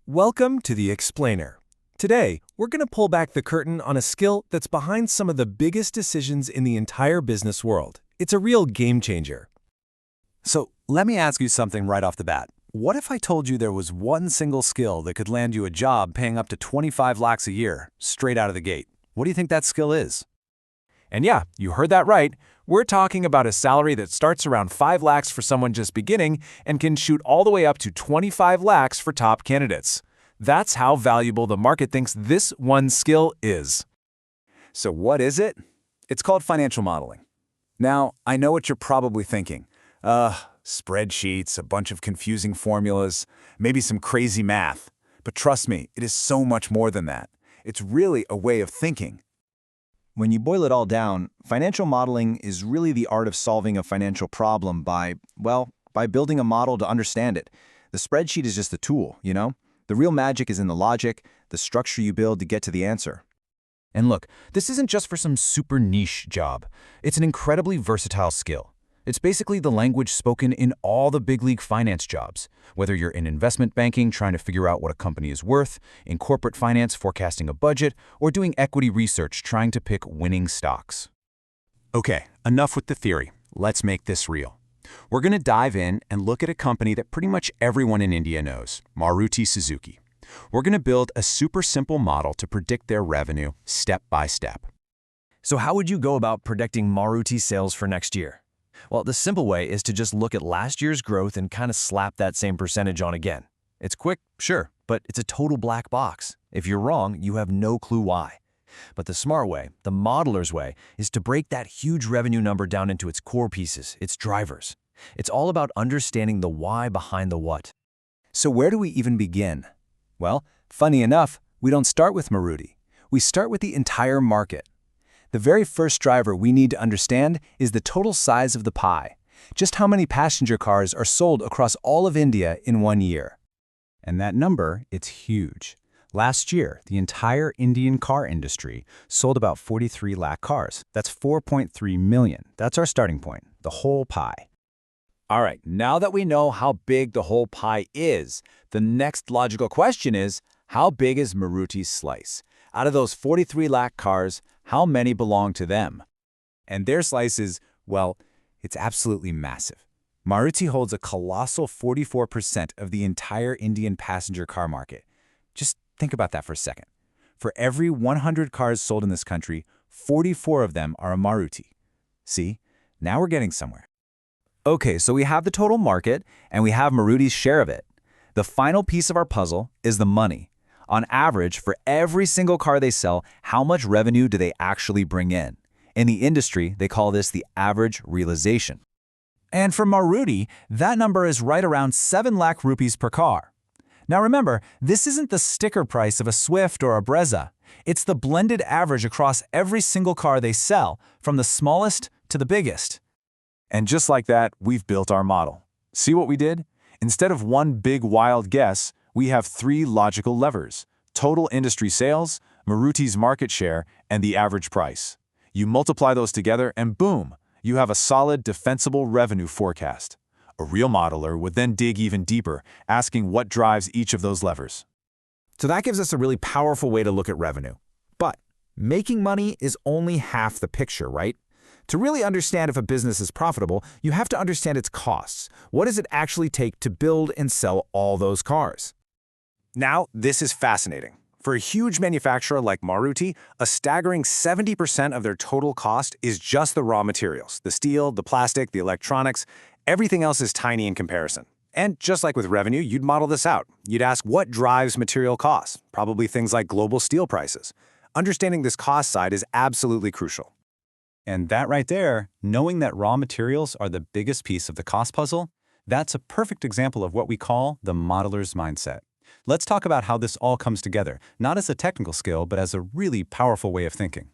Welcome to The Explainer. Today, we're going to pull back the curtain on a skill that's behind some of the biggest decisions in the entire business world. It's a real game changer. So let me ask you something right off the bat. What if I told you there was one single skill that could land you a job paying up to 25 lakhs a year, straight out of the gate? What do you think that skill is? And yeah, you heard that right. We're talking about a salary that starts around 5 lakhs for someone just beginning and can shoot all the way up to 25 lakhs for top candidates. That's how valuable the market thinks this one skill is. So what is it? It's called financial modeling. Now, I know what you're probably thinking. Spreadsheets, a bunch of confusing formulas, maybe some crazy math. But trust me, it is so much more than that. It's really a way of thinking. When you boil it all down, financial modeling is really the art of solving a financial problem by building a model to understand it. The spreadsheet is just a tool, you know? The real magic is in the logic, the structure you build to get to the answer. And look, this isn't just for some super niche job. It's an incredibly versatile skill. It's basically the language spoken in all the big league finance jobs, whether you're in investment banking trying to figure out what a company is worth, in corporate finance forecasting a budget, or doing equity research trying to pick winning stocks. Okay, enough with the theory. Let's make this real. We're going to dive in and look at a company that pretty much everyone in India knows, Maruti Suzuki. We're going to build a super simple model to predict their revenue step by step. So how would you go about predicting Maruti sales for next year? Well, the simple way is to just look at last year's growth and kind of slap that same percentage on again. It's quick, sure, but it's a total black box. If you're wrong, you have no clue why. But the smart way, the modeler's way, is to break that huge revenue number down into its core pieces, its drivers. It's all about understanding the why behind the what. So where do we even begin? Well, funny enough, we don't start with Maruti. We start with the entire market. The very first driver we need to understand is the total size of the pie. Just how many passenger cars are sold across all of India in 1 year. And that number, it's huge. Last year, the entire Indian car industry sold about 43 lakh cars. That's 4.3 million. That's our starting point, the whole pie. All right, now that we know how big the whole pie is, the next logical question is, how big is Maruti's slice? Out of those 43 lakh cars, how many belong to them? And their slice is, well, it's absolutely massive. Maruti holds a colossal 44% of the entire Indian passenger car market. Just think about that for a second. For every 100 cars sold in this country, 44 of them are a Maruti. See, now we're getting somewhere. Okay, so we have the total market, and we have Maruti's share of it. The final piece of our puzzle is the money. On average, for every single car they sell, how much revenue do they actually bring in? In the industry, they call this the average realization. And for Maruti, that number is right around 7 lakh rupees per car. Now remember, this isn't the sticker price of a Swift or a Brezza. It's the blended average across every single car they sell, from the smallest to the biggest. And just like that, we've built our model. See what we did? Instead of one big wild guess, we have 3 logical levers: total industry sales, Maruti's market share, and the average price. You multiply those together and boom, you have a solid, defensible revenue forecast. A real modeler would then dig even deeper, asking what drives each of those levers. So that gives us a really powerful way to look at revenue. But making money is only half the picture, right? To really understand if a business is profitable, you have to understand its costs. What does it actually take to build and sell all those cars? Now, this is fascinating. For a huge manufacturer like Maruti, a staggering 70% of their total cost is just the raw materials: the steel, the plastic, the electronics. Everything else is tiny in comparison. And just like with revenue, you'd model this out. You'd ask what drives material costs, probably things like global steel prices. Understanding this cost side is absolutely crucial. And that right there, knowing that raw materials are the biggest piece of the cost puzzle, that's a perfect example of what we call the modeler's mindset. Let's talk about how this all comes together, not as a technical skill, but as a really powerful way of thinking.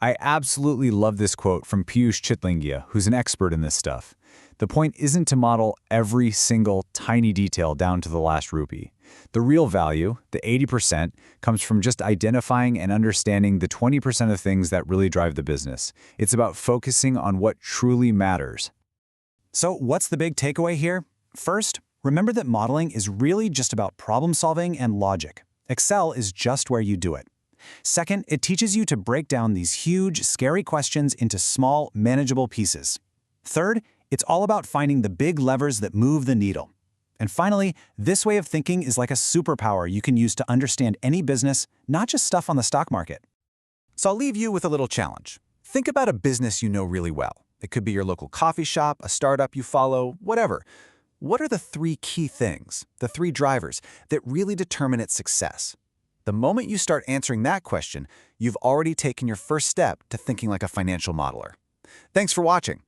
I absolutely love this quote from Piyush Chitlangia, who's an expert in this stuff. The point isn't to model every single tiny detail down to the last rupee. The real value, the 80%, comes from just identifying and understanding the 20% of things that really drive the business. It's about focusing on what truly matters. So what's the big takeaway here? First, Remember that modeling is really just about problem solving and logic. Excel is just where you do it. Second, it teaches you to break down these huge, scary questions into small, manageable pieces. Third, it's all about finding the big levers that move the needle. And finally, this way of thinking is like a superpower you can use to understand any business, not just stuff on the stock market. So I'll leave you with a little challenge. Think about a business you know really well. It could be your local coffee shop, a startup you follow, whatever. What are the 3 key things, the 3 drivers, that really determine its success? The moment you start answering that question, you've already taken your first step to thinking like a financial modeler. Thanks for watching.